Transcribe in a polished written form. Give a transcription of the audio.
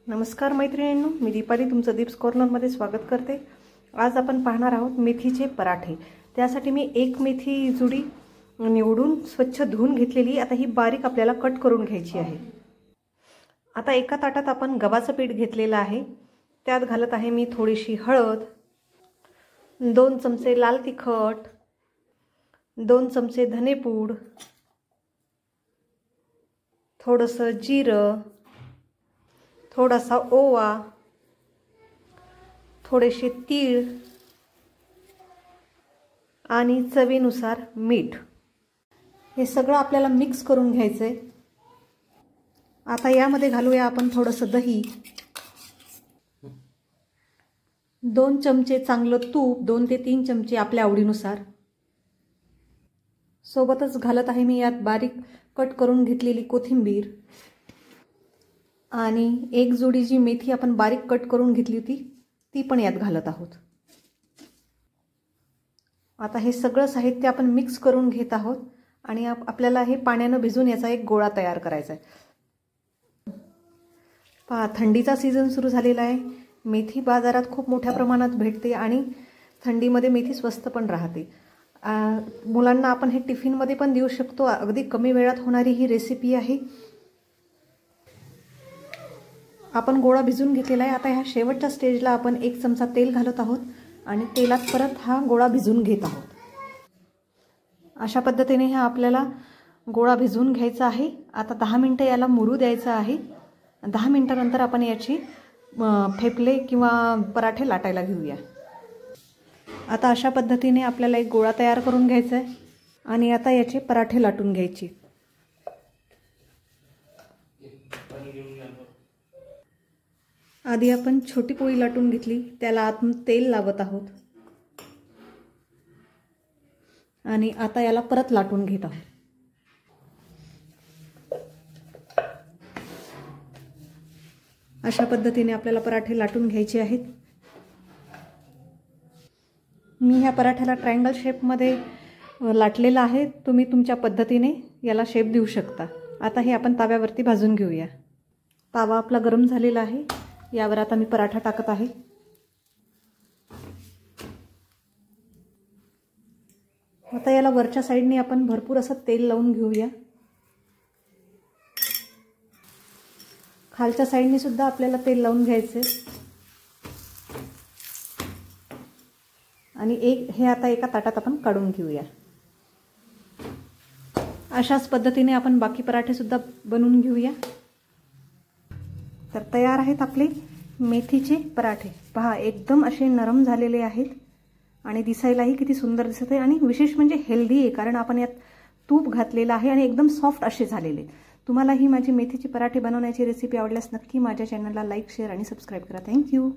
नमस्कार मैत्रिणींनो, मी दीपाली तुमचं दीप्स कॉर्नरमध्ये स्वागत करते। आज आपण पाहणार आहोत मेथीचे पराठे। त्यासाठी मी एक मेथी जुडी निवडून स्वच्छ धुवून घेतलेली, आता ही बारीक आपल्याला कट करून घ्यायची आहे। आता एका ताटात आपण गव्हाचं पीठ घेतलेलं आहे, त्यात घालत आहे मी थोडीशी हळद, 2 चमचे लाल तिखट, 2 चमचे धनेपूड, थोडंसं जिरं, थोडासा ओवा, थोडेसे तीळ आणि चवीनुसार मीठ। हे सगळं आपल्याला मिक्स करून घ्यायचंय। आता यामध्ये घालूया आपण थोडंसं दही, 2 चमचे चांगलं तूप, 2 ते 3 चमचे आपल्या आवडीनुसार। सोबतच घालत आहे मी यात बारीक कट करून घेतलेली कोथिंबीर आणि एक जुडी जी मेथी आपण बारीक कट करून घेतली होती ती पण यात घालत आहोत। आता हे सगळं साहित्य आपण मिक्स करून घेत आहोत आणि आपल्याला हे पाण्याने भिजवून याचा एक गोळा तयार करायचा आहे। पहा, थंडीचा सीझन सुरू झालेला आहे। मेथी बाजारात खूप मोठ्या प्रमाणात भेटते आणि थंडीमध्ये मेथी स्वस्त पण राहते। मुलांना आपण हे टिफिनमध्ये पण देऊ शकतो। अगदी कमी वेळात होणारी ही रेसिपी आहे। आपण गोळा भिजवून घेतलेला आहे। आता ह्या शेवटच्या स्टेजला आपण 1 चमचा तेल घालत आहोत आणि तेलात परत हा गोळा भिजवून घेत आहोत। अशा पद्धतीने हा आपल्याला गोळा भिजवून घ्यायचा आहे। आता 10 मिनिटं याला मुरू द्यायचं आहे। 10 मिनिटांनंतर आपण याची ठेपले किंवा पराठे लाटायला घेऊया। आता अशा पद्धतीने आपल्याला एक गोळा तयार करून घ्यायचा आहे आणि आता याचे पराठे लाटून घ्यायचे। आधी आपण छोटी पोळी लाटून घेतली, त्याला आतून तेल लावत आहोत आणि आता याला परत लाटून घेत आहोत। अशा पद्धतीने आपल्याला पराठे लाटून घ्यायचे आहेत। मी ह्या पराठ्याला ट्रायंगल शेपमध्ये लाटलेला आहे। तुम्ही तुमच्या पद्धतीने याला शेप देऊ शकता। आता हे आपण तव्यावरती भाजून घेऊया। तवा आपला गरम झालेला आहे, यावर आता मी पराठा टाकत आहे। आता याला वरच्या साईडने आपण भरपूर असं तेल लावून घेऊया। खालच्या साईडने सुद्धा आपल्याला तेल लावून घ्यायचे आणि हे आता एका ताटात आपण काढून घेऊया। अशाच पद्धतीने आपण बाकी पराठे सुद्धा बनवून घेऊया। तर तयार आहेत आपले मेथीचे पराठे। पहा, एकदम असे नरम झालेले आहेत आणि दिसायलाही किती सुंदर दिसत आहे आणि विशेष म्हणजे हेल्दी आहे, कारण आपण यात तूप घातलेलं आहे आणि एकदम सॉफ्ट असे झालेले। तुम्हाला ही माझी मेथीची पराठे बनवण्याची रेसिपी आवडल्यास नक्की माझ्या चॅनलला लाईक, शेअर आणि सबस्क्राईब करा। थँक्यू।